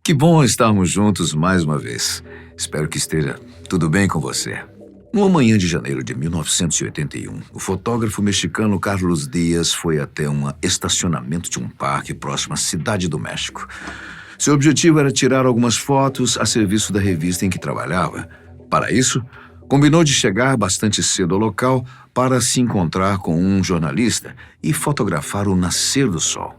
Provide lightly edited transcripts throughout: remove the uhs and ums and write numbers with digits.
Que bom estarmos juntos mais uma vez. Espero que esteja tudo bem com você. Numa manhã de janeiro de 1981, o fotógrafo mexicano Carlos Dias foi até um estacionamento de um parque próximo à Cidade do México. Seu objetivo era tirar algumas fotos a serviço da revista em que trabalhava. Para isso, combinou de chegar bastante cedo ao local para se encontrar com um jornalista e fotografar o nascer do sol.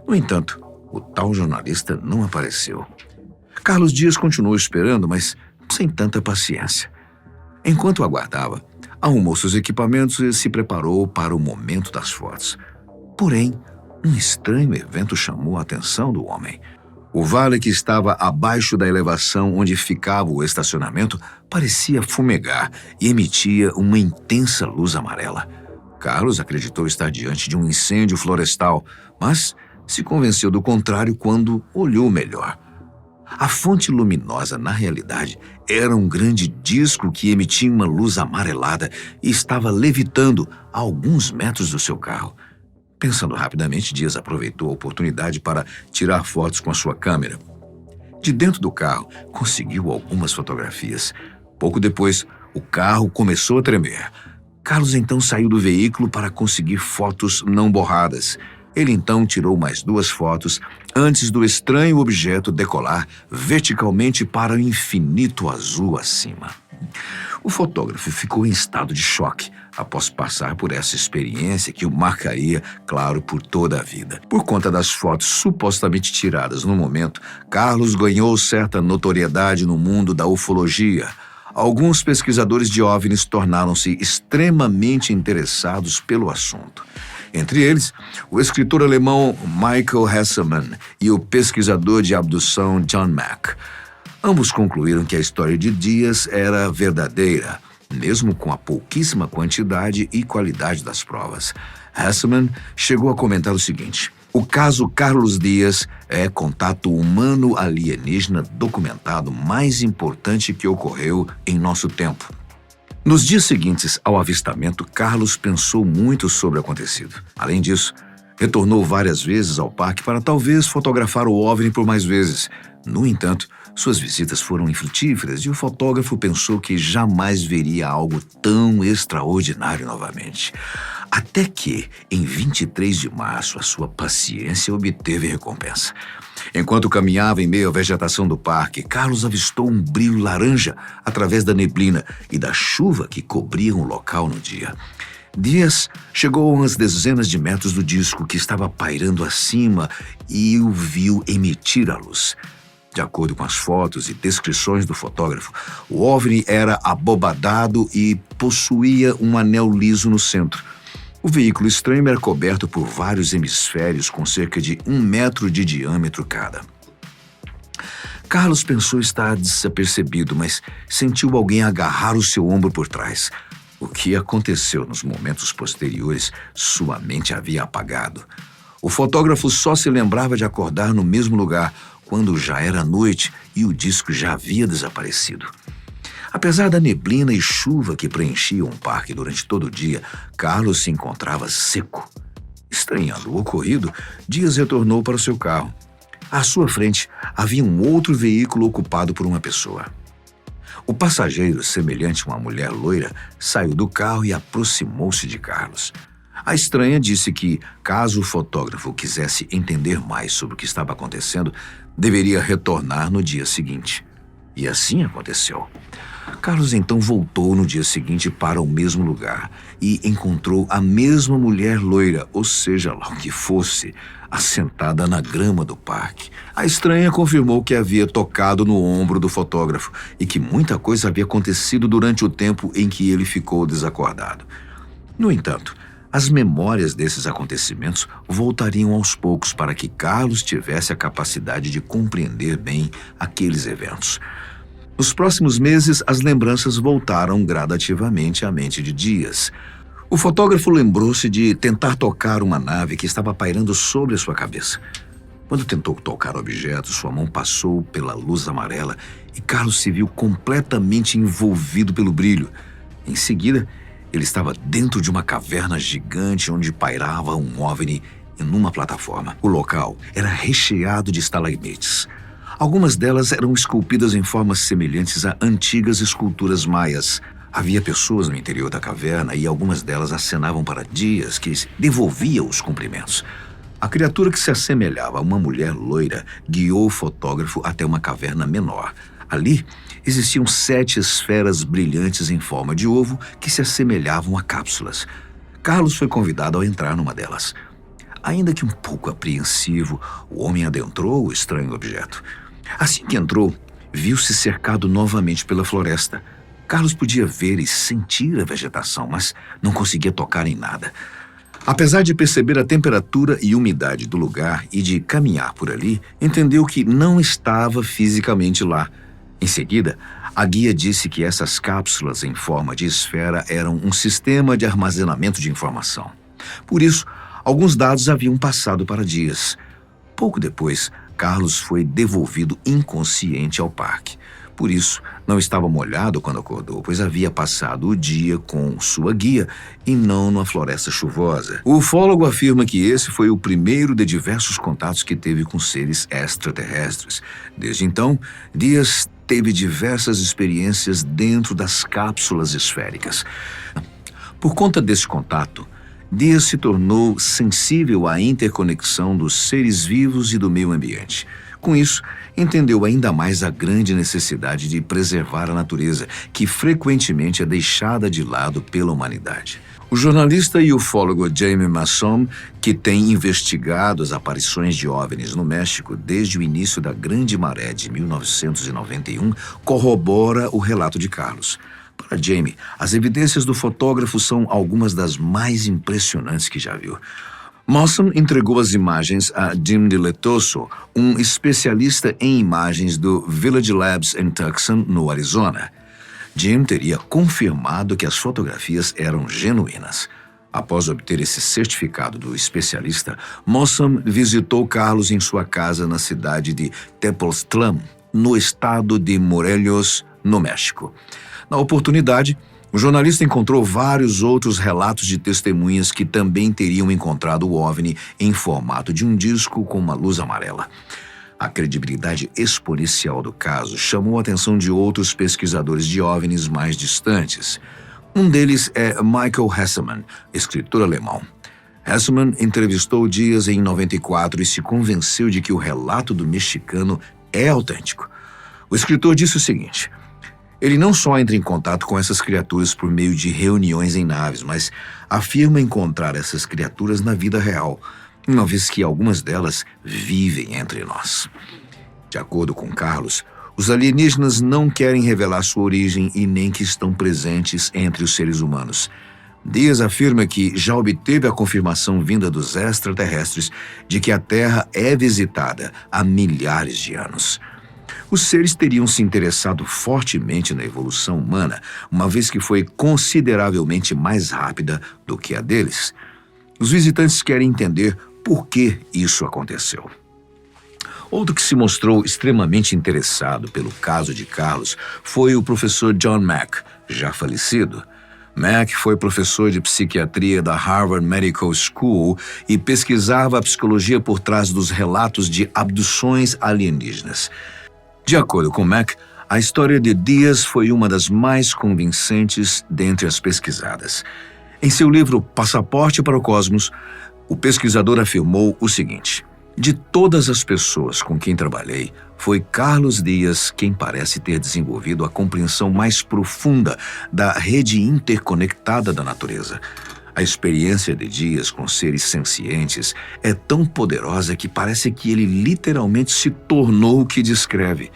No entanto, o tal jornalista não apareceu. Carlos Dias continuou esperando, mas sem tanta paciência. Enquanto aguardava, arrumou seus equipamentos e se preparou para o momento das fotos. Porém, um estranho evento chamou a atenção do homem. O vale que estava abaixo da elevação onde ficava o estacionamento parecia fumegar e emitia uma intensa luz amarela. Carlos acreditou estar diante de um incêndio florestal, mas se convenceu do contrário quando olhou melhor. A fonte luminosa, na realidade, era um grande disco que emitia uma luz amarelada e estava levitando a alguns metros do seu carro. Pensando rapidamente, Dias aproveitou a oportunidade para tirar fotos com a sua câmera. De dentro do carro, conseguiu algumas fotografias. Pouco depois, o carro começou a tremer. Carlos então saiu do veículo para conseguir fotos não borradas. Ele então tirou mais 2 fotos antes do estranho objeto decolar verticalmente para o infinito azul acima. O fotógrafo ficou em estado de choque após passar por essa experiência que o marcaria, claro, por toda a vida. Por conta das fotos supostamente tiradas no momento, Carlos ganhou certa notoriedade no mundo da ufologia. Alguns pesquisadores de OVNIs tornaram-se extremamente interessados pelo assunto. Entre eles, o escritor alemão Michael Hesselmann e o pesquisador de abdução John Mack. Ambos concluíram que a história de Dias era verdadeira, mesmo com a pouquíssima quantidade e qualidade das provas. Hesselmann chegou a comentar o seguinte: o caso Carlos Dias é contato humano alienígena documentado mais importante que ocorreu em nosso tempo. Nos dias seguintes ao avistamento, Carlos pensou muito sobre o acontecido. Além disso, retornou várias vezes ao parque para talvez fotografar o OVNI por mais vezes. No entanto, suas visitas foram infrutíferas e o fotógrafo pensou que jamais veria algo tão extraordinário novamente. Até que, em 23 de março, a sua paciência obteve recompensa. Enquanto caminhava em meio à vegetação do parque, Carlos avistou um brilho laranja através da neblina e da chuva que cobriam o local no dia. Dias chegou a umas dezenas de metros do disco que estava pairando acima e o viu emitir a luz. De acordo com as fotos e descrições do fotógrafo, o OVNI era abobadado e possuía um anel liso no centro. O veículo estranho era coberto por vários hemisférios com cerca de 1 metro de diâmetro cada. Carlos pensou estar desapercebido, mas sentiu alguém agarrar o seu ombro por trás. O que aconteceu nos momentos posteriores, sua mente havia apagado. O fotógrafo só se lembrava de acordar no mesmo lugar, quando já era noite e o disco já havia desaparecido. Apesar da neblina e chuva que preenchiam o parque durante todo o dia, Carlos se encontrava seco. Estranhando o ocorrido, Dias retornou para o seu carro. À sua frente, havia um outro veículo ocupado por uma pessoa. O passageiro, semelhante a uma mulher loira, saiu do carro e aproximou-se de Carlos. A estranha disse que, caso o fotógrafo quisesse entender mais sobre o que estava acontecendo, deveria retornar no dia seguinte. E assim aconteceu. Carlos então voltou no dia seguinte para o mesmo lugar e encontrou a mesma mulher loira, ou seja lá o que fosse, assentada na grama do parque. A estranha confirmou que havia tocado no ombro do fotógrafo e que muita coisa havia acontecido durante o tempo em que ele ficou desacordado. No entanto, as memórias desses acontecimentos voltariam aos poucos para que Carlos tivesse a capacidade de compreender bem aqueles eventos. Nos próximos meses, as lembranças voltaram gradativamente à mente de Dias. O fotógrafo lembrou-se de tentar tocar uma nave que estava pairando sobre a sua cabeça. Quando tentou tocar o objeto, sua mão passou pela luz amarela e Carlos se viu completamente envolvido pelo brilho. Em seguida, ele estava dentro de uma caverna gigante onde pairava um OVNI em uma plataforma. O local era recheado de estalagmites. Algumas delas eram esculpidas em formas semelhantes a antigas esculturas maias. Havia pessoas no interior da caverna e algumas delas acenavam para Dias, que devolvia os cumprimentos. A criatura que se assemelhava a uma mulher loira guiou o fotógrafo até uma caverna menor. Ali existiam 7 esferas brilhantes em forma de ovo que se assemelhavam a cápsulas. Carlos foi convidado a entrar numa delas. Ainda que um pouco apreensivo, o homem adentrou o estranho objeto. Assim que entrou, viu-se cercado novamente pela floresta. Carlos podia ver e sentir a vegetação, mas não conseguia tocar em nada. Apesar de perceber a temperatura e umidade do lugar e de caminhar por ali, entendeu que não estava fisicamente lá. Em seguida, a guia disse que essas cápsulas em forma de esfera eram um sistema de armazenamento de informação. Por isso, alguns dados haviam passado para Dias. Pouco depois, Carlos foi devolvido inconsciente ao parque. Por isso, não estava molhado quando acordou, pois havia passado o dia com sua guia e não numa floresta chuvosa. O ufólogo afirma que esse foi o primeiro de diversos contatos que teve com seres extraterrestres. Desde então, Dias teve diversas experiências dentro das cápsulas esféricas. Por conta desse contato, Dias se tornou sensível à interconexão dos seres vivos e do meio ambiente. Com isso, entendeu ainda mais a grande necessidade de preservar a natureza, que frequentemente é deixada de lado pela humanidade. O jornalista e ufólogo Jamie Masson, que tem investigado as aparições de OVNIs no México desde o início da Grande Maré de 1991, corrobora o relato de Carlos. Para Jamie, as evidências do fotógrafo são algumas das mais impressionantes que já viu. Mawson entregou as imagens a Jim DeLetoso, um especialista em imagens do Village Labs em Tucson, no Arizona. Jim teria confirmado que as fotografias eram genuínas. Após obter esse certificado do especialista, Mawson visitou Carlos em sua casa na cidade de Tepoztlán, no estado de Morelos, no México. Na oportunidade, o jornalista encontrou vários outros relatos de testemunhas que também teriam encontrado o OVNI em formato de um disco com uma luz amarela. A credibilidade exponencial do caso chamou a atenção de outros pesquisadores de OVNIs mais distantes. Um deles é Michael Hesselmann, escritor alemão. Hesselmann entrevistou Dias em 94 e se convenceu de que o relato do mexicano é autêntico. O escritor disse o seguinte: ele não só entra em contato com essas criaturas por meio de reuniões em naves, mas afirma encontrar essas criaturas na vida real, uma vez que algumas delas vivem entre nós. De acordo com Carlos, os alienígenas não querem revelar sua origem e nem que estão presentes entre os seres humanos. Dias afirma que já obteve a confirmação vinda dos extraterrestres de que a Terra é visitada há milhares de anos. Os seres teriam se interessado fortemente na evolução humana, uma vez que foi consideravelmente mais rápida do que a deles. Os visitantes querem entender por que isso aconteceu. Outro que se mostrou extremamente interessado pelo caso de Carlos foi o professor John Mack, já falecido. Mack foi professor de psiquiatria da Harvard Medical School e pesquisava a psicologia por trás dos relatos de abduções alienígenas. De acordo com Mack, a história de Dias foi uma das mais convincentes dentre as pesquisadas. Em seu livro Passaporte para o Cosmos, o pesquisador afirmou o seguinte: de todas as pessoas com quem trabalhei, foi Carlos Dias quem parece ter desenvolvido a compreensão mais profunda da rede interconectada da natureza. A experiência de Dias com seres sencientes é tão poderosa que parece que ele literalmente se tornou o que descreve.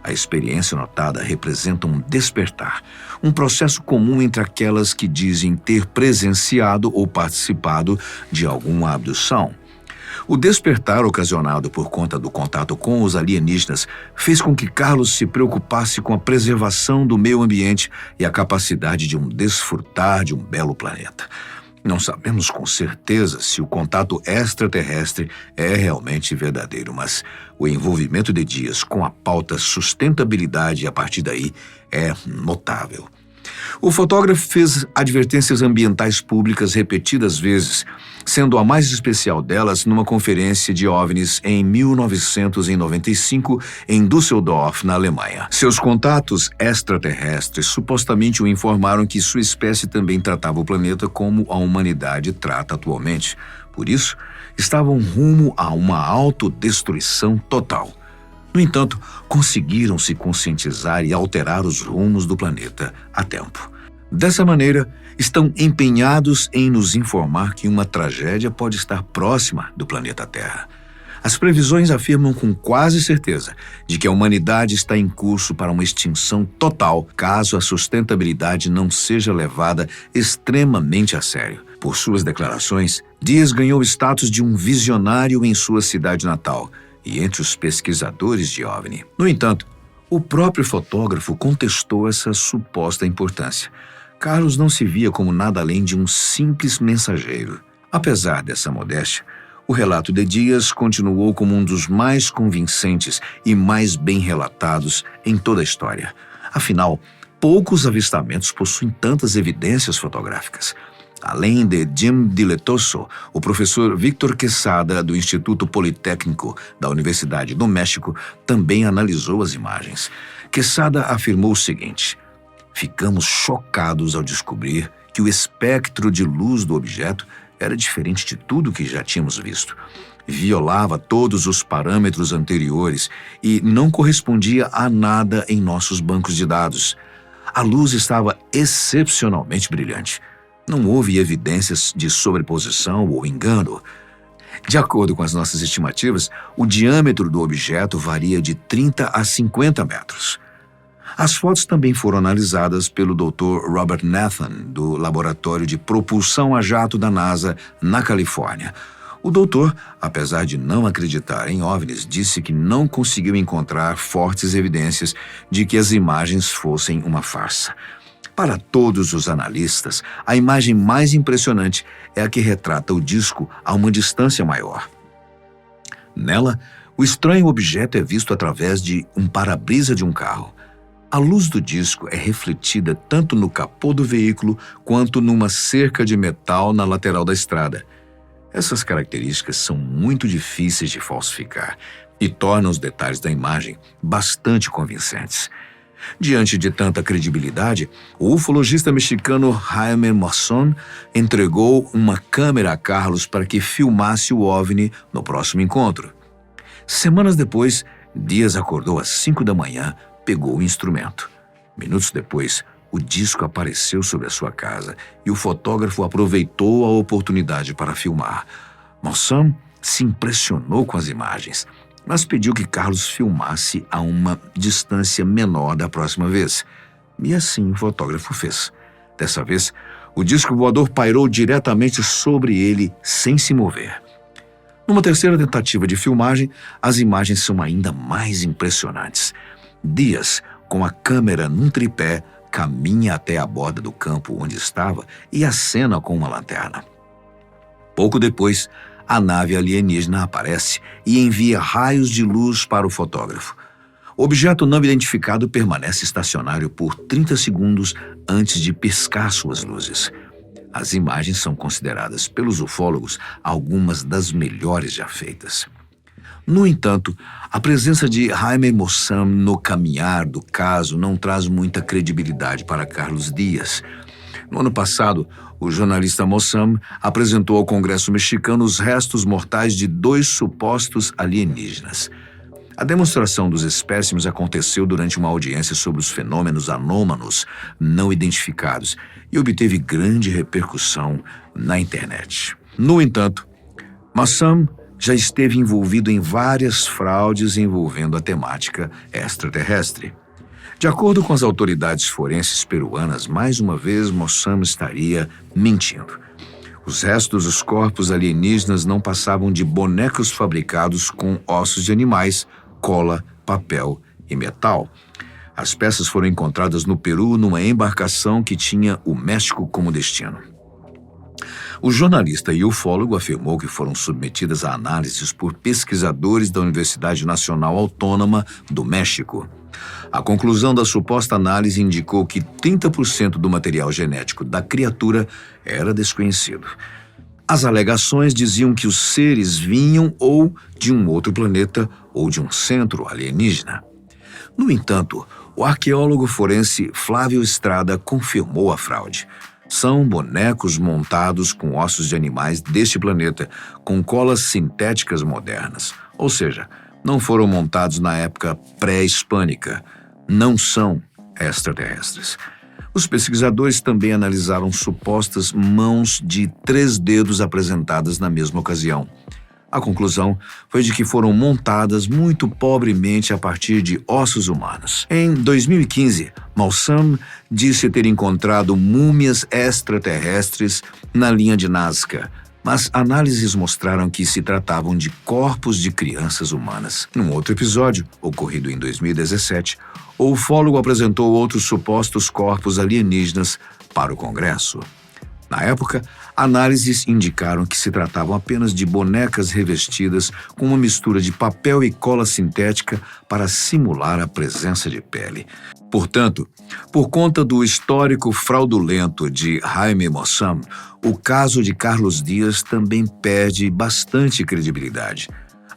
A experiência notada representa um despertar, um processo comum entre aquelas que dizem ter presenciado ou participado de alguma abdução. O despertar ocasionado por conta do contato com os alienígenas fez com que Carlos se preocupasse com a preservação do meio ambiente e a capacidade de desfrutar de um belo planeta. Não sabemos com certeza se o contato extraterrestre é realmente verdadeiro, mas o envolvimento de Dias com a pauta sustentabilidade a partir daí é notável. O fotógrafo fez advertências ambientais públicas repetidas vezes, sendo a mais especial delas numa conferência de OVNIs em 1995 em Düsseldorf, na Alemanha. Seus contatos extraterrestres supostamente o informaram que sua espécie também tratava o planeta como a humanidade trata atualmente. Por isso, estavam rumo a uma autodestruição total. No entanto, conseguiram se conscientizar e alterar os rumos do planeta a tempo. Dessa maneira, estão empenhados em nos informar que uma tragédia pode estar próxima do planeta Terra. As previsões afirmam com quase certeza de que a humanidade está em curso para uma extinção total caso a sustentabilidade não seja levada extremamente a sério. Por suas declarações, Dias ganhou o status de um visionário em sua cidade natal e entre os pesquisadores de OVNI. No entanto, o próprio fotógrafo contestou essa suposta importância. Carlos não se via como nada além de um simples mensageiro. Apesar dessa modéstia, o relato de Dias continuou como um dos mais convincentes e mais bem relatados em toda a história. Afinal, poucos avistamentos possuem tantas evidências fotográficas. Além de Jim Dilettoso, o professor Victor Quesada, do Instituto Politécnico da Universidade do México, também analisou as imagens. Quesada afirmou o seguinte: ficamos chocados ao descobrir que o espectro de luz do objeto era diferente de tudo que já tínhamos visto. Violava todos os parâmetros anteriores e não correspondia a nada em nossos bancos de dados. A luz estava excepcionalmente brilhante. Não houve evidências de sobreposição ou engano. De acordo com as nossas estimativas, o diâmetro do objeto varia de 30 a 50 metros. As fotos também foram analisadas pelo Dr. Robert Nathan, do Laboratório de Propulsão a Jato da NASA, na Califórnia. O doutor, apesar de não acreditar em OVNIs, disse que não conseguiu encontrar fortes evidências de que as imagens fossem uma farsa. Para todos os analistas, a imagem mais impressionante é a que retrata o disco a uma distância maior. Nela, o estranho objeto é visto através de um para-brisa de um carro. A luz do disco é refletida tanto no capô do veículo quanto numa cerca de metal na lateral da estrada. Essas características são muito difíceis de falsificar e tornam os detalhes da imagem bastante convincentes. Diante de tanta credibilidade, o ufologista mexicano Jaime Maussan entregou uma câmera a Carlos para que filmasse o OVNI no próximo encontro. Semanas depois, Dias acordou às 5 da manhã, pegou o instrumento. Minutos depois, o disco apareceu sobre a sua casa e o fotógrafo aproveitou a oportunidade para filmar. Maussan se impressionou com as imagens, mas pediu que Carlos filmasse a uma distância menor da próxima vez. E assim o fotógrafo fez. Dessa vez, o disco voador pairou diretamente sobre ele, sem se mover. Numa terceira tentativa de filmagem, as imagens são ainda mais impressionantes. Dias, com a câmera num tripé, caminha até a borda do campo onde estava e acena com uma lanterna. Pouco depois, a nave alienígena aparece e envia raios de luz para o fotógrafo. O objeto não identificado permanece estacionário por 30 segundos antes de piscar suas luzes. As imagens são consideradas pelos ufólogos algumas das melhores já feitas. No entanto, a presença de Jaime Maussan no caminhar do caso não traz muita credibilidade para Carlos Dias. No ano passado, o jornalista Maussan apresentou ao Congresso mexicano os restos mortais de 2 supostos alienígenas. A demonstração dos espécimes aconteceu durante uma audiência sobre os fenômenos anômalos não identificados e obteve grande repercussão na internet. No entanto, Maussan já esteve envolvido em várias fraudes envolvendo a temática extraterrestre. De acordo com as autoridades forenses peruanas, mais uma vez Maussan estaria mentindo. Os restos dos corpos alienígenas não passavam de bonecos fabricados com ossos de animais, cola, papel e metal. As peças foram encontradas no Peru numa embarcação que tinha o México como destino. O jornalista e ufólogo afirmou que foram submetidas a análises por pesquisadores da Universidade Nacional Autônoma do México. A conclusão da suposta análise indicou que 30% do material genético da criatura era desconhecido. As alegações diziam que os seres vinham ou de um outro planeta ou de um centro alienígena. No entanto, o arqueólogo forense Flávio Estrada confirmou a fraude. São bonecos montados com ossos de animais deste planeta, com colas sintéticas modernas. Ou seja, não foram montados na época pré-hispânica. Não são extraterrestres. Os pesquisadores também analisaram supostas mãos de 3 dedos apresentadas na mesma ocasião. A conclusão foi de que foram montadas muito pobremente a partir de ossos humanos. Em 2015, Malsam disse ter encontrado múmias extraterrestres na linha de Nazca, mas análises mostraram que se tratavam de corpos de crianças humanas. Num outro episódio, ocorrido em 2017, o ufólogo apresentou outros supostos corpos alienígenas para o Congresso. Na época, análises indicaram que se tratavam apenas de bonecas revestidas com uma mistura de papel e cola sintética para simular a presença de pele. Portanto, por conta do histórico fraudulento de Jaime Maussan, o caso de Carlos Dias também perde bastante credibilidade.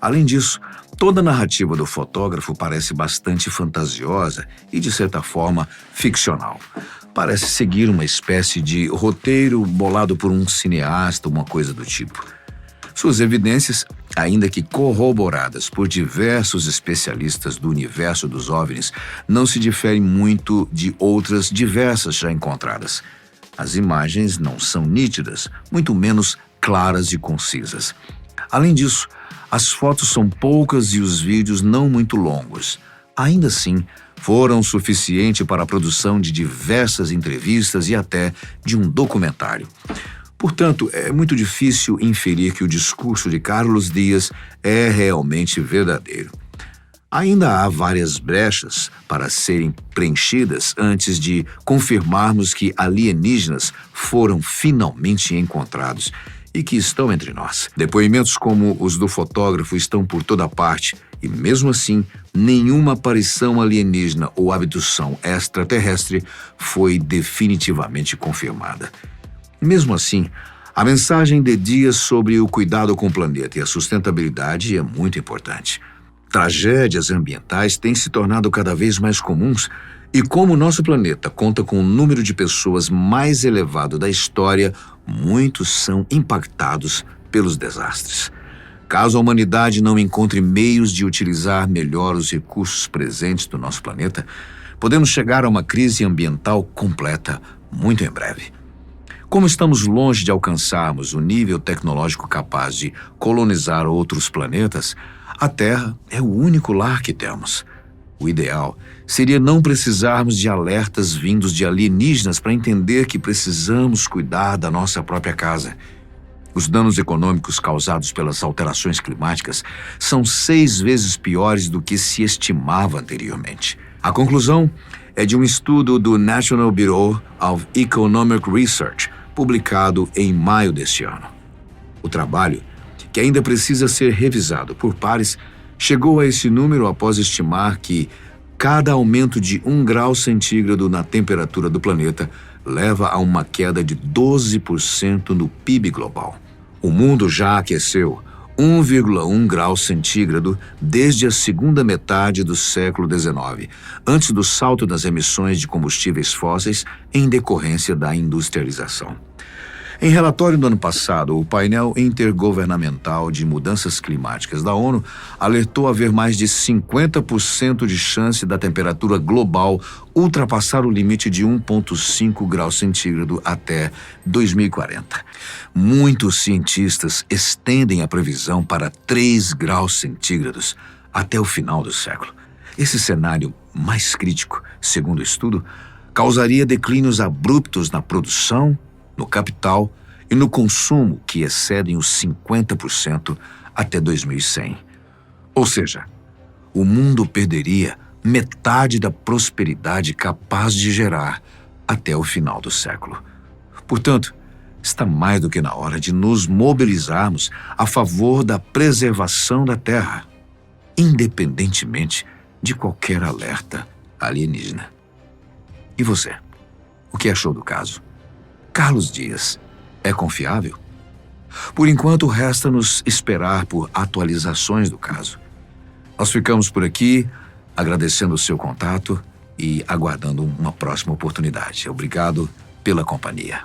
Além disso, toda a narrativa do fotógrafo parece bastante fantasiosa e, de certa forma, ficcional. Parece seguir uma espécie de roteiro bolado por um cineasta, uma coisa do tipo. Suas evidências, ainda que corroboradas por diversos especialistas do universo dos OVNIs, não se diferem muito de outras diversas já encontradas. As imagens não são nítidas, muito menos claras e concisas. Além disso, as fotos são poucas e os vídeos não muito longos. Ainda assim, foram suficiente para a produção de diversas entrevistas e até de um documentário. Portanto, é muito difícil inferir que o discurso de Carlos Dias é realmente verdadeiro. Ainda há várias brechas para serem preenchidas antes de confirmarmos que alienígenas foram finalmente encontrados e que estão entre nós. Depoimentos como os do fotógrafo estão por toda parte e, mesmo assim, nenhuma aparição alienígena ou abdução extraterrestre foi definitivamente confirmada. Mesmo assim, a mensagem de Dias sobre o cuidado com o planeta e a sustentabilidade é muito importante. Tragédias ambientais têm se tornado cada vez mais comuns e, como nosso planeta conta com o número de pessoas mais elevado da história, muitos são impactados pelos desastres. Caso a humanidade não encontre meios de utilizar melhor os recursos presentes do nosso planeta, podemos chegar a uma crise ambiental completa muito em breve. Como estamos longe de alcançarmos o nível tecnológico capaz de colonizar outros planetas, a Terra é o único lar que temos. O ideal seria não precisarmos de alertas vindos de alienígenas para entender que precisamos cuidar da nossa própria casa. Os danos econômicos causados pelas alterações climáticas são 6 vezes piores do que se estimava anteriormente. A conclusão é de um estudo do National Bureau of Economic Research, publicado em maio deste ano. O trabalho, que ainda precisa ser revisado por pares, chegou a esse número após estimar que cada aumento de 1 grau centígrado na temperatura do planeta leva a uma queda de 12% no PIB global. O mundo já aqueceu 1,1 grau centígrado desde a segunda metade do século XIX, antes do salto das emissões de combustíveis fósseis em decorrência da industrialização. Em relatório do ano passado, o painel intergovernamental de mudanças climáticas da ONU alertou haver mais de 50% de chance da temperatura global ultrapassar o limite de 1,5 graus centígrado até 2040. Muitos cientistas estendem a previsão para 3 graus centígrados até o final do século. Esse cenário mais crítico, segundo o estudo, causaria declínios abruptos na produção, no capital e no consumo que excedem os 50% até 2100. Ou seja, o mundo perderia metade da prosperidade capaz de gerar até o final do século. Portanto, está mais do que na hora de nos mobilizarmos a favor da preservação da Terra, independentemente de qualquer alerta alienígena. E você? O que achou do caso? Carlos Dias é confiável? Por enquanto, resta-nos esperar por atualizações do caso. Nós ficamos por aqui, agradecendo o seu contato e aguardando uma próxima oportunidade. Obrigado pela companhia.